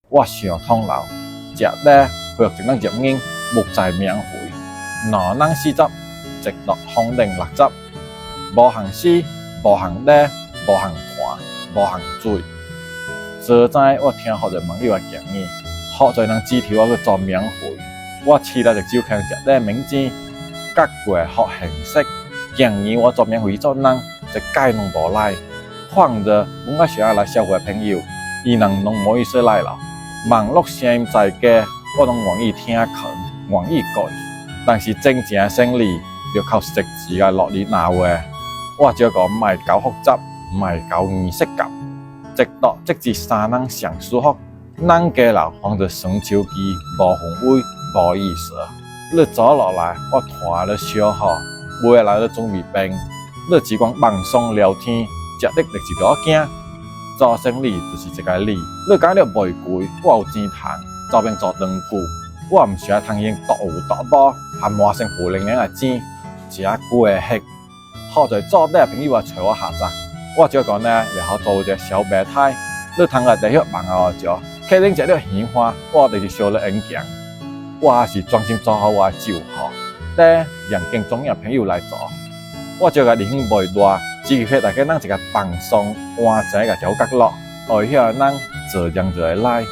我想通了，食咧配合一咱入面木材免费，哪能四汁，直落紅頂六汁，無行死，無行咧，無行團，無行水。昨仔我聽好多網友嘅建議，好在能支持我去做免費。我試了就照強食咧明知各國學形式，建議我做免費做人，就解攏無來。況者我愛想要來消費嘅朋友，伊能攏無意思來了。網絡聲音在家，我攏願意聽勸，願意改。但是真正嘅生理要靠實際嘅落力拿話。我只講唔係搞複雜，唔係搞儀式感，直到直至三人上舒服。咱家人放着雙手機，無氛圍，無意思。你走落來，我拖你燒好，買來你準備冰。你只講放鬆聊天，食的就是多驚。做生意就是一個理，你講了袂貴，我有錢賺，做兵做長久。我唔需要通用獨有獨補，含滿身負能量嘅錢，食久嘅血。好在做呢朋友啊，找我合作，我只講呢，然後做一個小白菜，你通個第一網後就，客人食了喜歡，我就是燒了演講。我也是專心做好我嘅酒號，咧讓更重要朋友來做。我只個利潤袂大，只係大家咱一個放鬆、安靜嘅小角落，會曉咱自然就會來。